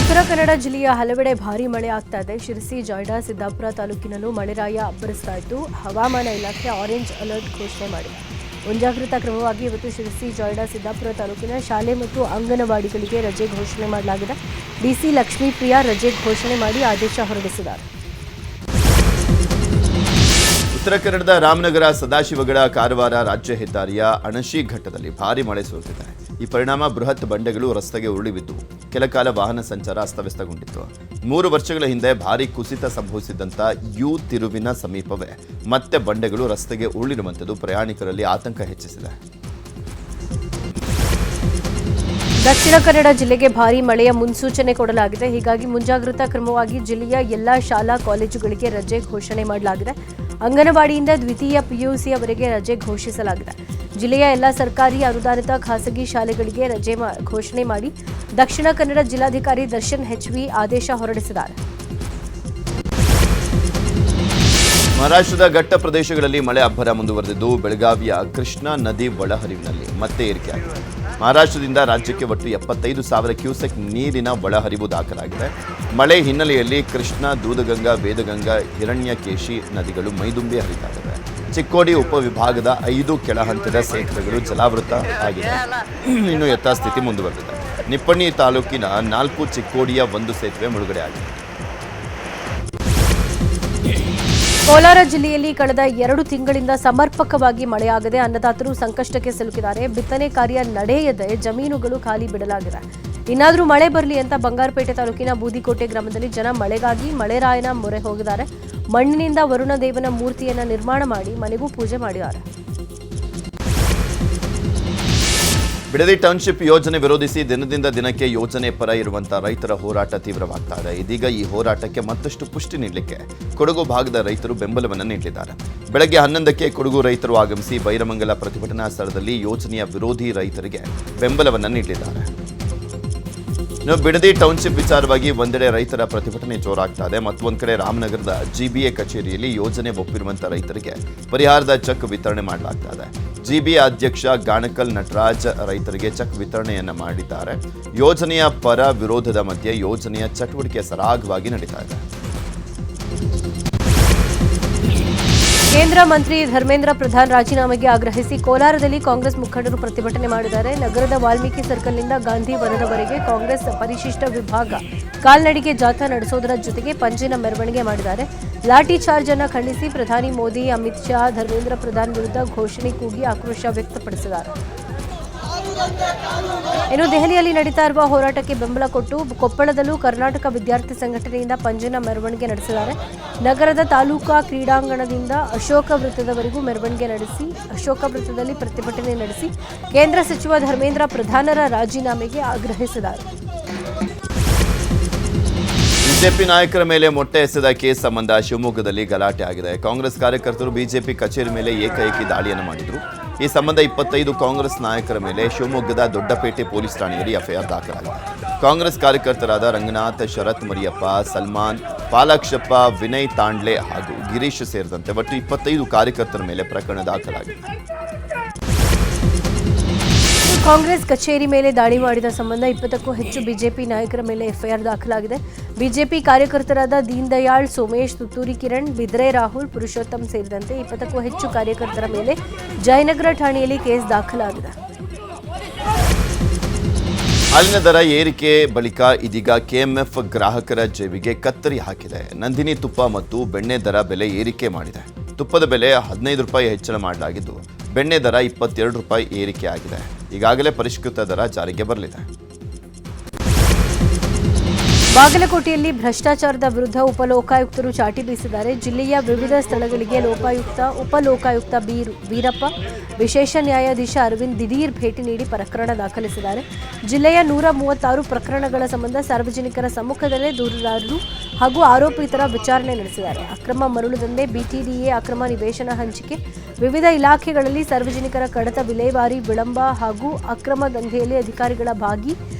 ಉತ್ತರ ಕನ್ನಡ ಜಿಲ್ಲೆಯ ಹಲವೆಡೆ ಭಾರೀ ಮಳೆ ಆಗ್ತಾ ಇದೆ. ಶಿರಸಿ, ಜೊಯ್ಡಾ, ಸಿದ್ದಾಪುರ ತಾಲೂಕಿನಲ್ಲೂ ಮಳೆರಾಯ ಅಬ್ಬರಿಸ್ತಾ ಇದ್ದು ಹವಾಮಾನ ಇಲಾಖೆ ಆರೆಂಜ್ ಅಲರ್ಟ್ ಘೋಷಣೆ ಮಾಡಿದೆ. ಮುಂಜಾಗ್ರತಾ ಕ್ರಮವಾಗಿ ಇವತ್ತು ಶಿರಸಿ, ಜೊಯ್ಡಾ, ಸಿದ್ದಾಪುರ ತಾಲೂಕಿನ ಶಾಲೆ ಮತ್ತು ಅಂಗನವಾಡಿಗಳಿಗೆ ರಜೆ ಘೋಷಣೆ ಮಾಡಲಾಗಿದೆ. ಡಿಸಿ ಲಕ್ಷ್ಮೀಪ್ರಿಯಾ ರಜೆ ಘೋಷಣೆ ಮಾಡಿ ಆದೇಶ ಹೊರಡಿಸಿದ್ದಾರೆ. ಉತ್ತರ ಕನ್ನಡದ ರಾಮನಗರ, ಸದಾಶಿವಗಡ, ಕಾರವಾರ ರಾಜ್ಯ ಹೆದ್ದಾರಿಯ ಅಣಶಿ ಘಟ್ಟದಲ್ಲಿ ಭಾರೀ ಮಳೆ ಸುರಿದಿದೆ. ಈ ಪರಿಣಾಮ ಬೃಹತ್ ಬಂಡೆಗಳು ರಸ್ತೆಗೆ ಉರುಳಿ ಬಿದ್ದು ಕೆಲಕಾಲ ವಾಹನ ಸಂಚಾರ ಅಸ್ತವ್ಯಸ್ತಗೊಂಡಿತ್ತು. 3 ವರ್ಷಗಳ ಹಿಂದೆ ಭಾರೀ ಕುಸಿತ ಸಂಭವಿಸಿದ್ದಂಥ ಯು ತಿರುವಿನ ಸಮೀಪವೇ ಮತ್ತೆ ಬಂಡೆಗಳು ರಸ್ತೆಗೆ ಉರುಳಿರುವಂಥದ್ದು ಪ್ರಯಾಣಿಕರಲ್ಲಿ ಆತಂಕ ಹೆಚ್ಚಿಸಿದೆ. ದಕ್ಷಿಣ ಕನ್ನಡ ಜಿಲ್ಲೆಗೆ ಭಾರೀ ಮಳೆಯ ಮುನ್ಸೂಚನೆ ಕೊಡಲಾಗಿದೆ. ಹೀಗಾಗಿ ಮುಂಜಾಗ್ರತಾ ಕ್ರಮವಾಗಿ ಜಿಲ್ಲೆಯ ಎಲ್ಲಾ ಶಾಲಾ ಕಾಲೇಜುಗಳಿಗೆ ರಜೆ ಘೋಷಣೆ ಮಾಡಲಾಗಿದೆ. ಅಂಗನವಾಡಿಯಿಂದ ದ್ವಿತೀಯ ಪಿಯುಸಿಯವರೆಗೆ ರಜೆ ಘೋಷಿಸಲಾಗಿದೆ. ಜಿಲ್ಲೆಯ ಎಲ್ಲ ಸರ್ಕಾರಿ ಅನುದಾನಿತ ಖಾಸಗಿ ಶಾಲೆಗಳಿಗೆ ರಜೆ ಘೋಷಣೆ ಮಾಡಿ ದಕ್ಷಿಣ ಕನ್ನಡ ಜಿಲ್ಲಾಧಿಕಾರಿ ದರ್ಶನ್ ಹೆಚ್ವಿ ಆದೇಶ ಹೊರಡಿಸಿದ್ದಾರೆ. ಮಹಾರಾಷ್ಟ್ರದ ಘಟ್ಟ ಪ್ರದೇಶಗಳಲ್ಲಿ ಮಳೆ ಅಬ್ಬರ ಮುಂದುವರೆದಿದ್ದು ಬೆಳಗಾವಿಯ ಕೃಷ್ಣಾ ನದಿ ಒಳಹರಿವಿನಲ್ಲಿ ಮತ್ತೆ ಏರಿಕೆಯಾಗಿದೆ. ಮಹಾರಾಷ್ಟ್ರದಿಂದ ರಾಜ್ಯಕ್ಕೆ ಒಟ್ಟು 75,000 ಕ್ಯೂಸೆಕ್ ನೀರಿನ ಒಳಹರಿವು ದಾಖಲಾಗಿದೆ. ಮಳೆ ಹಿನ್ನೆಲೆಯಲ್ಲಿ ಕೃಷ್ಣಾ, ದೂದಗಂಗಾ, ವೇದಗಂಗಾ, ಹಿರಣ್ಯಕೇಶಿ ನದಿಗಳು ಮೈದುಂಬಿ ಹರಿತಾಗಿವೆ. ಚಿಕ್ಕೋಡಿ ಉಪವಿಭಾಗದ 5 ಕೆಳಹಂತದ ಸೇತುವೆಗಳು ಜಲಾವೃತ ಆಗಿದೆ. ಇನ್ನು ಯಥಾಸ್ಥಿತಿ ಮುಂದುವರೆದಿದೆ. ನಿಪ್ಪಣಿ ತಾಲೂಕಿನ 4 ಚಿಕ್ಕೋಡಿಯ 1 ಸೇತುವೆ ಮುಳುಗಡೆಯಾಗಿದೆ. ಕೋಲಾರ ಜಿಲ್ಲೆಯಲ್ಲಿ ಕಳೆದ 2 ತಿಂಗಳಿಂದ ಸಮರ್ಪಕವಾಗಿ ಮಳೆಯಾಗದೆ ಅನ್ನದಾತರು ಸಂಕಷ್ಟಕ್ಕೆ ಸಿಲುಕಿದ್ದಾರೆ. ಬಿತ್ತನೆ ಕಾರ್ಯ ನಡೆಯದೆ ಜಮೀನುಗಳು ಖಾಲಿ ಬಿಡಲಾಗಿದೆ. ಇನ್ನಾದರೂ ಮಳೆ ಬರಲಿ ಅಂತ ಬಂಗಾರಪೇಟೆ ತಾಲೂಕಿನ ಬೂದಿಕೋಟೆ ಗ್ರಾಮದಲ್ಲಿ ಜನ ಮಳೆಗಾಗಿ ಮಳೆರಾಯನ ಮೊರೆ ಹೋಗಿದ್ದಾರೆ. ಮಣ್ಣಿನಿಂದ ವರುಣ ದೇವನ ಮೂರ್ತಿಯನ್ನ ನಿರ್ಮಾಣ ಮಾಡಿ ಮನೆಗೂ ಪೂಜೆ ಮಾಡಿದ್ದಾರೆ. ಬಿಡದಿ ಟೌನ್ಶಿಪ್ ಯೋಜನೆ ವಿರೋಧಿಸಿ ದಿನದಿಂದ ದಿನಕ್ಕೆ ಯೋಜನೆ ಪರ ಇರುವಂತಹ ರೈತರ ಹೋರಾಟ ತೀವ್ರವಾಗ್ತಾ ಇದೆ. ಇದೀಗ ಈ ಹೋರಾಟಕ್ಕೆ ಮತ್ತಷ್ಟು ಪುಷ್ಟಿ ನೀಡಲಿಕ್ಕೆ ಕೊಡಗು ಭಾಗದ ರೈತರು ಬೆಂಬಲವನ್ನು ನೀಡಿದ್ದಾರೆ. ಬೆಳಗ್ಗೆ 11ಕ್ಕೆ ಕೊಡಗು ರೈತರು ಆಗಮಿಸಿ ಬೈರಮಂಗಲ ಪ್ರತಿಭಟನಾ ಸ್ಥಳದಲ್ಲಿ ಯೋಜನೆಯ ವಿರೋಧಿ ರೈತರಿಗೆ ಬೆಂಬಲವನ್ನು ನೀಡಿದ್ದಾರೆ. ಇನ್ನು ಬಿಡದಿ ಟೌನ್ಶಿಪ್ ವಿಚಾರವಾಗಿ ಒಂದೆಡೆ ರೈತರ ಪ್ರತಿಭಟನೆ ಜೋರಾಗ್ತಾ ಇದೆ. ಮತ್ತೊಂದು ಕಡೆ ರಾಮನಗರದ ಜಿಬಿಎ ಕಚೇರಿಯಲ್ಲಿ ಯೋಜನೆ ಒಪ್ಪಿರುವಂತಹ ರೈತರಿಗೆ ಪರಿಹಾರದ ಚೆಕ್ ವಿತರಣೆ ಮಾಡಲಾಗ್ತಾ ಇದೆ. ಜಿಬಿಎ ಅಧ್ಯಕ್ಷ ಗಾಣಕಲ್ ನಟರಾಜ್ ರೈತರಿಗೆ ಚೆಕ್ ವಿತರಣೆಯನ್ನ ಮಾಡಿದ್ದಾರೆ. ಯೋಜನೆಯ ಪರ ವಿರೋಧದ ಮಧ್ಯೆ ಯೋಜನೆಯ ಚಟುವಟಿಕೆ ಸರಾಗವಾಗಿ ನಡೀತಾ ಇದೆ. ಕೇಂದ್ರ ಮಂತ್ರಿ ಧರ್ಮೇಂದ್ರ ಪ್ರಧಾನ್ ರಾಜೀನಾಮೆಗೆ ಆಗ್ರಹಿಸಿ ಕೋಲಾರದಲ್ಲಿ ಕಾಂಗ್ರೆಸ್ ಮುಖಂಡರು ಪ್ರತಿಭಟನೆ ಮಾಡಿದ್ದಾರೆ. ನಗರದ ವಾಲ್ಮೀಕಿ ಸರ್ಕಲ್ನಿಂದ ಗಾಂಧಿ ವನದವರೆಗೆ ಕಾಂಗ್ರೆಸ್ ಪರಿಶಿಷ್ಟ ವಿಭಾಗ ಕಾಲ್ನಡಿಗೆ ಜಾಥಾ ನಡೆಸೋದರ ಜೊತೆಗೆ ಪಂಜಿನ ಮೆರವಣಿಗೆ ಮಾಡಿದ್ದಾರೆ. ಲಾಠಿ ಚಾರ್ಜ್ ಅನ್ನು ಖಂಡಿಸಿ ಪ್ರಧಾನಿ ಮೋದಿ, ಅಮಿತ್ ಶಾ, ಧರ್ಮೇಂದ್ರ ಪ್ರಧಾನ್ ವಿರುದ್ಧ ಘೋಷಣೆ ಕೂಗಿ ಆಕ್ರೋಶ ವ್ಯಕ್ತಪಡಿಸಿದ್ದಾರೆ. ಇನ್ನು ದೆಹಲಿಯಲ್ಲಿ ನಡೀತಾ ಇರುವ ಹೋರಾಟಕ್ಕೆ ಬೆಂಬಲ ಕೊಟ್ಟು ಕೊಪ್ಪಳದಲ್ಲೂ ಕರ್ನಾಟಕ ವಿದ್ಯಾರ್ಥಿ ಸಂಘಟನೆಯಿಂದ ಪಂಜಿನ ಮೆರವಣಿಗೆ ನಡೆಸಿದ್ದಾರೆ. ನಗರದ ತಾಲೂಕಾ ಕ್ರೀಡಾಂಗಣದಿಂದ ಅಶೋಕ ವೃತ್ತದವರೆಗೂ ಮೆರವಣಿಗೆ ನಡೆಸಿ ಅಶೋಕ ವೃತ್ತದಲ್ಲಿ ಪ್ರತಿಭಟನೆ ನಡೆಸಿ ಕೇಂದ್ರ ಸಚಿವ ಧರ್ಮೇಂದ್ರ ಪ್ರಧಾನರ ರಾಜೀನಾಮೆಗೆ ಆಗ್ರಹಿಸಿದ್ದಾರೆ. ಬಿಜೆಪಿ ನಾಯಕರ ಮೇಲೆ ಮೊಟ್ಟೆ ಎಸೆದ ಕೇಸ್ ಸಂಬಂಧ ಶಿವಮೊಗ್ಗದಲ್ಲಿ ಗಲಾಟೆ ಆಗಿದೆ. ಕಾಂಗ್ರೆಸ್ ಕಾರ್ಯಕರ್ತರು ಬಿಜೆಪಿ ಕಚೇರಿ ಮೇಲೆ ಏಕಾಏಕಿ ದಾಳಿಯನ್ನು ಮಾಡಿದರು. ಈ ಸಂಬಂಧ 25 ಕಾಂಗ್ರೆಸ್ ನಾಯಕರ ಮೇಲೆ ಶಿವಮೊಗ್ಗದ ದೊಡ್ಡಪೇಟೆ ಪೊಲೀಸ್ ಠಾಣೆಯಲ್ಲಿ ಎಫ್ಐಆರ್ ದಾಖಲಾಗಿದೆ. ಕಾಂಗ್ರೆಸ್ ಕಾರ್ಯಕರ್ತರಾದ ರಂಗನಾಥ್, ಶರತ್ ಮರಿಯಪ್ಪ, ಸಲ್ಮಾನ್, ಪಾಲಾಕ್ಷಪ್ಪ, ವಿನಯ್ ತಾಂಡ್ಲೆ ಹಾಗೂ ಗಿರೀಶ್ ಸೇರಿದಂತೆ ಒಟ್ಟು 25 ಕಾರ್ಯಕರ್ತರ ಮೇಲೆ ಪ್ರಕರಣ ದಾಖಲಾಗಿದೆ. ಕಾಂಗ್ರೆಸ್ ಕಚೇರಿ ಮೇಲೆ ದಾಳಿ ಮಾಡಿದ ಸಂಬಂಧ 20ಕ್ಕೂ ಹೆಚ್ಚು ಬಿಜೆಪಿ ನಾಯಕರ ಮೇಲೆ ಎಫ್ಐಆರ್ ದಾಖಲಾಗಿದೆ. ಬಿಜೆಪಿ ಕಾರ್ಯಕರ್ತರಾದ ದೀನ್ ದಯಾಳ್, ಸೋಮೇಶ್, ತುತ್ತೂರಿ ಕಿರಣ್, ಬಿದ್ರೆ ರಾಹುಲ್, ಪುರುಷೋತ್ತಮ್ ಸೇರಿದಂತೆ 20ಕ್ಕೂ ಹೆಚ್ಚು ಕಾರ್ಯಕರ್ತರ ಮೇಲೆ ಜಯನಗರ ಠಾಣೆಯಲ್ಲಿ ಕೇಸ್ ದಾಖಲಾಗಿದೆ. ಹಾಲಿನ ದರ ಏರಿಕೆ ಬಳಿಕ ಇದೀಗ ಕೆಎಂಎಫ್ ಗ್ರಾಹಕರ ಜೇಬಿಗೆ ಕತ್ತರಿ ಹಾಕಿದೆ. ನಂದಿನಿ ತುಪ್ಪ ಮತ್ತು ಬೆಣ್ಣೆ ದರ ಬೆಲೆ ಏರಿಕೆ ಮಾಡಿದೆ. ತುಪ್ಪದ ಬೆಲೆ 15 ರೂಪಾಯಿ ಹೆಚ್ಚಳ ಮಾಡಲಾಗಿದ್ದು ಬೆಣ್ಣೆ ದರ 22 ರೂಪಾಯಿ ಏರಿಕೆಯಾಗಿದೆ. ಈಗಾಗಲೇ ಪರಿಷ್ಕೃತ ದರ ಜಾರಿಗೆ ಬರಲಿದೆ. ಬಾಗಲಕೋಟೆಯಲ್ಲಿ ಭ್ರಷ್ಟಾಚಾರದ ವಿರುದ್ಧ ಉಪಲೋಕಾಯುಕ್ತರು ಚಾಟಿ ಬೀಸಿದ್ದಾರೆ. ಜಿಲ್ಲೆಯ ವಿವಿಧ ಸ್ಥಳಗಳಿಗೆ ಲೋಕಾಯುಕ್ತ, ಉಪಲೋಕಾಯುಕ್ತ ವೀರಪ್ಪ, ವಿಶೇಷ ನ್ಯಾಯಾಧೀಶ ಅರವಿಂದ್ ದಿಢೀರ್ ಭೇಟಿ ನೀಡಿ ಪ್ರಕರಣ ದಾಖಲಿಸಿದ್ದಾರೆ. ಜಿಲ್ಲೆಯ 136 ಪ್ರಕರಣಗಳ ಸಂಬಂಧ ಸಾರ್ವಜನಿಕರ ಸಮ್ಮುಖದಲ್ಲೇ ದೂರುದಾರರು ಹಾಗೂ ಆರೋಪಿತರ ವಿಚಾರಣೆ ನಡೆಸಿದ್ದಾರೆ. ಅಕ್ರಮ ಮರಳು ದಂಧೆ, ಬಿಟಿಡಿಎ ಅಕ್ರಮ ನಿವೇಶನ ಹಂಚಿಕೆ, ವಿವಿಧ ಇಲಾಖೆಗಳಲ್ಲಿ ಸಾರ್ವಜನಿಕರ ಕಡತ ವಿಲೇವಾರಿ ವಿಳಂಬ ಹಾಗೂ ಅಕ್ರಮ ದಂಧೆಯಲ್ಲಿ ಅಧಿಕಾರಿಗಳ ಭಾಗಿ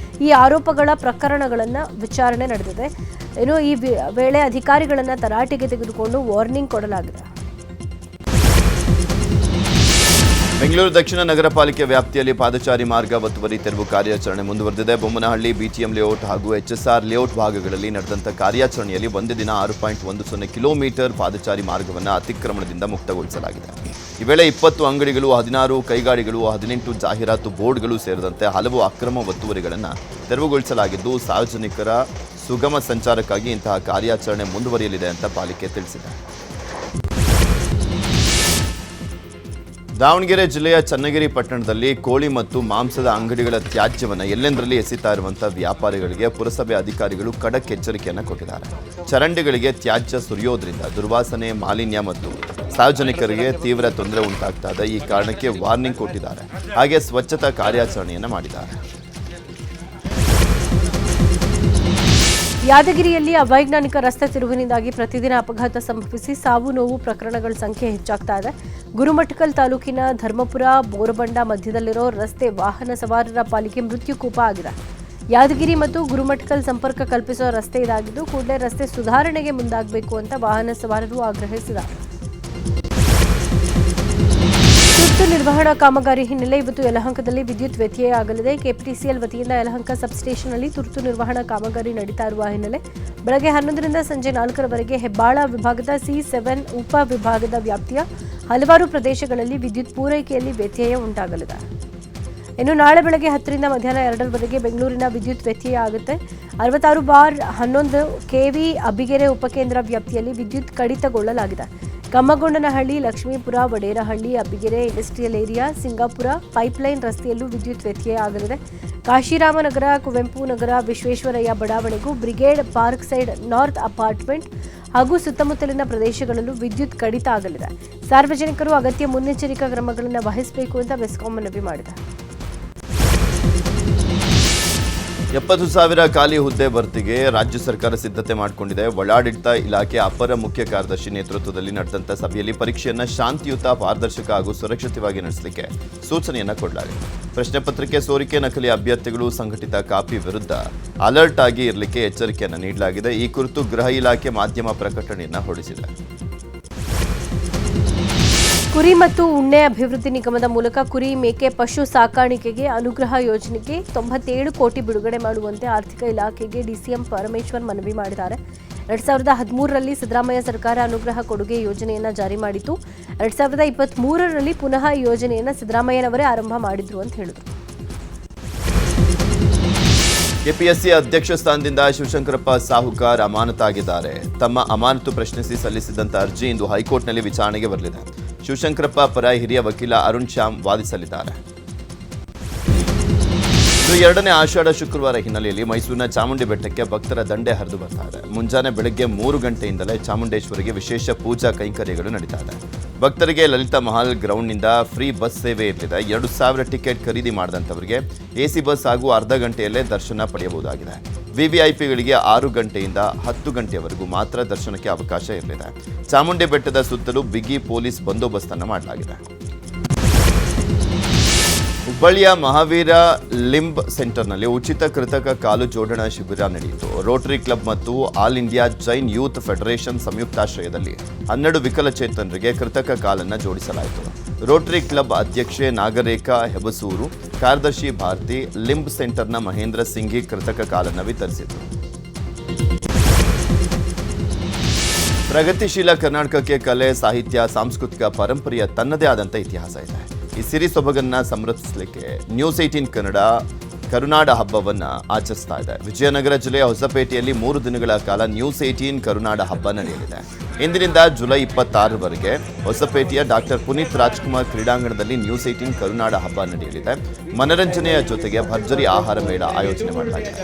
ಈ ಆರೋಪಗಳ ಪ್ರಕರಣಗಳನ್ನು ವಿಚಾರಣೆ ನಡೆದಿದೆ. ಇನ್ನು ಈ ವೇಳೆ ಅಧಿಕಾರಿಗಳನ್ನು ತರಾಟೆಗೆ ತೆಗೆದುಕೊಂಡು ವಾರ್ನಿಂಗ್ ಕೊಡಲಾಗಿದೆ. ಬೆಂಗಳೂರು ದಕ್ಷಿಣ ನಗರ ಪಾಲಿಕೆ ವ್ಯಾಪ್ತಿಯಲ್ಲಿ ಪಾದಚಾರಿ ಮಾರ್ಗ ಒತ್ತುವರಿ ತೆರವು ಕಾರ್ಯಾಚರಣೆ ಮುಂದುವರೆದಿದೆ. ಬೊಮ್ಮನಹಳ್ಳಿ, ಬಿಟಿಎಂ ಲೇಔಟ್ ಹಾಗೂ ಎಚ್ಎಸ್ಆರ್ ಲೇಔಟ್ ಭಾಗಗಳಲ್ಲಿ ನಡೆದಂಥ ಕಾರ್ಯಾಚರಣೆಯಲ್ಲಿ ಒಂದೇ ದಿನ 6.10 ಕಿಲೋಮೀಟರ್ ಪಾದಚಾರಿ ಮಾರ್ಗವನ್ನು ಅತಿಕ್ರಮಣದಿಂದ ಮುಕ್ತಗೊಳಿಸಲಾಗಿದೆ. ಈ ವೇಳೆ 20 ಅಂಗಡಿಗಳು, 16 ಕೈಗಾಡಿಗಳು, 18 ಜಾಹೀರಾತು ಬೋರ್ಡ್ಗಳು ಸೇರಿದಂತೆ ಹಲವು ಅಕ್ರಮ ಒತ್ತುವರಿಗಳನ್ನು ತೆರವುಗೊಳಿಸಲಾಗಿದ್ದು, ಸಾರ್ವಜನಿಕರ ಸುಗಮ ಸಂಚಾರಕ್ಕಾಗಿ ಇಂತಹ ಕಾರ್ಯಾಚರಣೆ ಮುಂದುವರಿಯಲಿದೆ ಅಂತ ಪಾಲಿಕೆ ತಿಳಿಸಿದೆ. ದಾವಣಗೆರೆ ಜಿಲ್ಲೆಯ ಚನ್ನಗಿರಿ ಪಟ್ಟಣದಲ್ಲಿ ಕೋಳಿ ಮತ್ತು ಮಾಂಸದ ಅಂಗಡಿಗಳ ತ್ಯಾಜ್ಯವನ್ನು ಎಲ್ಲೆಂದರಲ್ಲಿ ಎಸೆತಾ ಇರುವಂಥ ವ್ಯಾಪಾರಿಗಳಿಗೆ ಪುರಸಭೆ ಅಧಿಕಾರಿಗಳು ಖಡಕ್ ಎಚ್ಚರಿಕೆಯನ್ನು ಕೊಟ್ಟಿದ್ದಾರೆ. ಚರಂಡಿಗಳಿಗೆ ತ್ಯಾಜ್ಯ ಸುರಿಯೋದ್ರಿಂದ ದುರ್ವಾಸನೆ, ಮಾಲಿನ್ಯ ಮತ್ತು ಸಾರ್ವಜನಿಕರಿಗೆ ತೀವ್ರ ತೊಂದರೆ ಉಂಟಾಗ್ತಾ ಇದೆ. ಈ ಕಾರಣಕ್ಕೆ ವಾರ್ನಿಂಗ್ ಕೊಟ್ಟಿದ್ದಾರೆ. ಹಾಗೆ ಸ್ವಚ್ಛತಾ ಕಾರ್ಯಾಚರಣೆಯನ್ನು ಮಾಡಿದ್ದಾರೆ. ಯಾದಗಿರಿಯಲ್ಲಿ ಅವೈಜ್ಞಾನಿಕ ರಸ್ತೆ ತಿರುವಿನಿಂದಾಗಿ ಪ್ರತಿದಿನ ಅಪಘಾತ ಸಂಭವಿಸಿ ಸಾವು ನೋವು ಪ್ರಕರಣಗಳ ಸಂಖ್ಯೆ ಹೆಚ್ಚಾಗ್ತಾ ಇದೆ. ಗುರುಮಠಕಲ್ ತಾಲೂಕಿನ ಧರ್ಮಪುರ ಬೋರಬಂಡ ಮಧ್ಯದಲ್ಲಿರೋ ರಸ್ತೆ ವಾಹನ ಸವಾರರ ಪಾಲಿಗೆ ಮೃತ್ಯುಕೂಪ ಆಗಿದೆ. ಯಾದಗಿರಿ ಮತ್ತು ಗುರುಮಠಕಲ್ ಸಂಪರ್ಕ ಕಲ್ಪಿಸುವ ರಸ್ತೆ ಇದಾಗಿದ್ದು, ಕೂಡಲೇ ರಸ್ತೆ ಸುಧಾರಣೆಗೆ ಮುಂದಾಗಬೇಕು ಅಂತ ವಾಹನ ಸವಾರರು ಆಗ್ರಹಿಸಿದ್ದಾರೆ. ತುರ್ತು ನಿರ್ವಹಣಾ ಕಾಮಗಾರಿ ಹಿನ್ನೆಲೆ ಇವತ್ತು ಯಲಹಂಕದಲ್ಲಿ ವಿದ್ಯುತ್ ವ್ಯತ್ಯಯ ಆಗಲಿದೆ. ಕೆಪಿಟಿಸಿಎಲ್ ವತಿಯಿಂದ ಯಲಹಂಕ ಸಬ್ಸ್ಟೇಷನ್ನಲ್ಲಿ ತುರ್ತು ನಿರ್ವಹಣಾ ಕಾಮಗಾರಿ ನಡೀತಾ ಇರುವ ಹಿನ್ನೆಲೆ ಬೆಳಗ್ಗೆ 11ರಿಂದ ಸಂಜೆ 4ರವರೆಗೆ ಹೆಬ್ಬಾಳ ವಿಭಾಗದ C7 ಉಪ ವಿಭಾಗದ ವ್ಯಾಪ್ತಿಯ ಹಲವಾರು ಪ್ರದೇಶಗಳಲ್ಲಿ ವಿದ್ಯುತ್ ಪೂರೈಕೆಯಲ್ಲಿ ವ್ಯತ್ಯಯ ಉಂಟಾಗಲಿದೆ. ಇನ್ನು ನಾಳೆ ಬೆಳಗ್ಗೆ 10ರಿಂದ ಮಧ್ಯಾಹ್ನ 2ರವರೆಗೆ ಬೆಂಗಳೂರಿನ ವಿದ್ಯುತ್ ವ್ಯತ್ಯಯ ಆಗುತ್ತೆ. 66/11 KV ಅಬ್ಬಿಗೆರೆ ಉಪಕೇಂದ್ರ ವ್ಯಾಪ್ತಿಯಲ್ಲಿ ವಿದ್ಯುತ್ ಕಡಿತಗೊಳ್ಳಲಾಗಿದೆ. Kammagondanahalli, Lakshmipura, Vaderahalli, Abbigere industrial area, Singapura pipeline ರಸ್ತೆಯಲ್ಲೂ ವಿದ್ಯುತ್ ವ್ಯತ್ಯಯ ಆಗಲಿದೆ. ಕಾಶಿರಾಮನಗರ, ಕುವೆಂಪು ನಗರ, ವಿಶ್ವೇಶ್ವರಯ್ಯ ಬಡಾವಣೆಗೂ, Brigade Park Side North apartment ಹಾಗೂ ಸುತ್ತಮುತ್ತಲಿನ ಪ್ರದೇಶಗಳಲ್ಲೂ ವಿದ್ಯುತ್ ಕಡಿತ ಆಗಲಿದೆ. ಸಾರ್ವಜನಿಕರು ಅಗತ್ಯ ಮುನ್ನೆಚ್ಚರಿಕಾ ಕ್ರಮಗಳನ್ನು ವಹಿಸಬೇಕು ಅಂತ ಬೆಸ್ಕಾಂ ಮನವಿ ಮಾಡಿದೆ. 70,000 ಖಾಲಿ ಹುದ್ದೆ ಭರ್ತಿಗೆ ರಾಜ್ಯ ಸರ್ಕಾರ ಸಿದ್ಧತೆ ಮಾಡಿಕೊಂಡಿದೆ. ಒಳಾಡಳಿತ ಇಲಾಖೆ ಅಪರ ಮುಖ್ಯ ಕಾರ್ಯದರ್ಶಿ ನೇತೃತ್ವದಲ್ಲಿ ನಡೆದಂಥ ಸಭೆಯಲ್ಲಿ ಪರೀಕ್ಷೆಯನ್ನು ಶಾಂತಿಯುತ, ಪಾರದರ್ಶಕ ಹಾಗೂ ಸುರಕ್ಷಿತವಾಗಿ ನಡೆಸಲಿಕ್ಕೆ ಸೂಚನೆಯನ್ನು ಕೊಡಲಾಗಿದೆ. ಪ್ರಶ್ನೆ ಪತ್ರಿಕೆ ಸೋರಿಕೆ, ನಕಲಿ ಅಭ್ಯರ್ಥಿಗಳು, ಸಂಘಟಿತ ಕಾಪಿ ವಿರುದ್ಧ ಅಲರ್ಟ್ ಆಗಿ ಇರಲಿಕ್ಕೆ ಎಚ್ಚರಿಕೆಯನ್ನು ನೀಡಲಾಗಿದೆ. ಈ ಕುರಿತು ಗೃಹ ಇಲಾಖೆ ಮಾಧ್ಯಮ ಪ್ರಕಟಣೆಯನ್ನು ಹೊರಡಿಸಿದೆ. ಕುರಿ ಮತ್ತು ಉಣ್ಣೆ ಅಭಿವೃದ್ಧಿ ನಿಗಮದ ಮೂಲಕ ಕುರಿ, ಮೇಕೆ, ಪಶು ಸಾಕಾಣಿಕೆಗೆ ಅನುಗ್ರಹ ಯೋಜನೆಗೆ 97 ಕೋಟಿ ಬಿಡುಗಡೆ ಮಾಡುವಂತೆ ಆರ್ಥಿಕ ಇಲಾಖೆಗೆ ಡಿಸಿಎಂ ಪರಮೇಶ್ವರ್ ಮನವಿ ಮಾಡಿದ್ದಾರೆ. 2013ರಲ್ಲಿ ಸಿದ್ದರಾಮಯ್ಯ ಸರ್ಕಾರ ಅನುಗ್ರಹ ಕೊಡುಗೆ ಯೋಜನೆಯನ್ನು ಜಾರಿ ಮಾಡಿತ್ತು. 2023ರಲ್ಲಿ ಪುನಃ ಈ ಯೋಜನೆಯನ್ನು ಸಿದ್ದರಾಮಯ್ಯನವರೇ ಆರಂಭ ಮಾಡಿದ್ರು ಅಂತ ಹೇಳಿದರು. ಕೆಪಿಎಸ್ಸಿ ಅಧ್ಯಕ್ಷ ಸ್ಥಾನದಿಂದ ಶಿವಶಂಕರಪ್ಪ ಸಾಹುಕಾರ್ ಅಮಾನತಾಗಿದ್ದಾರೆ. ತಮ್ಮ ಅಮಾನತು ಪ್ರಶ್ನಿಸಿ ಸಲ್ಲಿಸಿದಂಥ ಅರ್ಜಿ ಇಂದು ಹೈಕೋರ್ಟ್ನಲ್ಲಿ ವಿಚಾರಣೆಗೆ ಬರಲಿದೆ. ಶಿವಶಂಕರಪ್ಪ ಪರ ಹಿರಿಯ ವಕೀಲ ಅರುಣ್ ಶ್ಯಾಮ್ ವಾದಿಸಲಿದ್ದಾರೆ. ಇದು 2ನೇ ಆಷಾಢ ಶುಕ್ರವಾರ ಹಿನ್ನೆಲೆಯಲ್ಲಿ ಮೈಸೂರಿನ ಚಾಮುಂಡಿ ಬೆಟ್ಟಕ್ಕೆ ಭಕ್ತರ ದಂಡೆ ಹರಿದು ಬರ್ತಾ ಇದೆ. ಮುಂಜಾನೆ ಬೆಳಗ್ಗೆ 3 ಗಂಟೆಯಿಂದಲೇ ಚಾಮುಂಡೇಶ್ವರಿಗೆ ವಿಶೇಷ ಪೂಜಾ ಕೈಂಕರ್ಯಗಳು ನಡೀತಾ ಇದೆ. ಭಕ್ತರಿಗೆ ಲಲಿತಾ ಮಹಲ್ ಗ್ರೌಂಡ್ನಿಂದ ಫ್ರೀ ಬಸ್ ಸೇವೆ ಇರಲಿದೆ. 2,000 ಟಿಕೆಟ್ ಖರೀದಿ ಮಾಡಿದಂಥವರಿಗೆ AC ಬಸ್ ಹಾಗೂ ಅರ್ಧ ಗಂಟೆಯಲ್ಲೇ ದರ್ಶನ ಪಡೆಯಬಹುದಾಗಿದೆ. VVIPಗಳಿಗೆ 6 ಗಂಟೆಯಿಂದ 10 ಗಂಟೆಯವರೆಗೂ ಮಾತ್ರ ದರ್ಶನಕ್ಕೆ ಅವಕಾಶ ಇರಲಿದೆ. ಚಾಮುಂಡಿ ಬೆಟ್ಟದ ಸುತ್ತಲೂ ಬಿಗಿ ಪೊಲೀಸ್ ಬಂದೋಬಸ್ತನ್ನು ಮಾಡಲಾಗಿದೆ. ಹುಬ್ಬಳ್ಳಿಯ ಮಹಾವೀರ ಲಿಂಬ್ ಸೆಂಟರ್ನಲ್ಲಿ ಉಚಿತ ಕೃತಕ ಕಾಲು ಜೋಡಣಾ ಶಿಬಿರ ನಡೆಯಿತು. ರೋಟರಿ ಕ್ಲಬ್ ಮತ್ತು all India Jain youth federation ಸಂಯುಕ್ತಾಶ್ರಯದಲ್ಲಿ 12 ವಿಕಲಚೇತನರಿಗೆ ಕೃತಕ ಕಾಲನ್ನು ಜೋಡಿಸಲಾಯಿತು. ರೋಟರಿ ಕ್ಲಬ್ ಅಧ್ಯಕ್ಷೆ ನಾಗರೇಖಾ ಹೆಬಸೂರು, ಕಾರ್ಯದರ್ಶಿ ಭಾರತಿ, ಲಿಂಬ್ ಸೆಂಟರ್ನ ಮಹೇಂದ್ರ ಸಿಂಘಿ ಕೃತಕ ಕಾಲನ್ನು ವಿತರಿಸಿದರು. ಪ್ರಗತಿಶೀಲ ಕರ್ನಾಟಕಕ್ಕೆ ಕಲೆ, ಸಾಹಿತ್ಯ, ಸಾಂಸ್ಕೃತಿಕ ಪರಂಪರೆಯ ತನ್ನದೇ ಆದಂಥ ಇತಿಹಾಸ ಇದೆ. ಈ ಸಿರಿ ಸೊಬಗನ್ನು ಸಂರಕ್ಷಿಸಲಿಕ್ಕೆ ನ್ಯೂಸ್ 18 ಕನ್ನಡ ಕರುನಾಡ ಹಬ್ಬವನ್ನು ಆಚರಿಸ್ತಾ ಇದೆ. ವಿಜಯನಗರ ಜಿಲ್ಲೆಯ ಹೊಸಪೇಟೆಯಲ್ಲಿ 3 ದಿನಗಳ ಕಾಲ ನ್ಯೂಸ್ 18 ಕರುನಾಡ ಹಬ್ಬ ನಡೆಯಲಿದೆ. ಇಂದಿನಿಂದ ಜುಲೈ 26ರವರೆಗೆ ಹೊಸಪೇಟೆಯ ಡಾಕ್ಟರ್ ಪುನೀತ್ ರಾಜ್ಕುಮಾರ್ ಕ್ರೀಡಾಂಗಣದಲ್ಲಿ ನ್ಯೂಸ್ 18 ಕರುನಾಡ ಹಬ್ಬ ನಡೆಯಲಿದೆ. ಮನರಂಜನೆಯ ಜೊತೆಗೆ ಭರ್ಜರಿ ಆಹಾರ ಮೇಳ ಆಯೋಜನೆ ಮಾಡಲಾಗಿದೆ.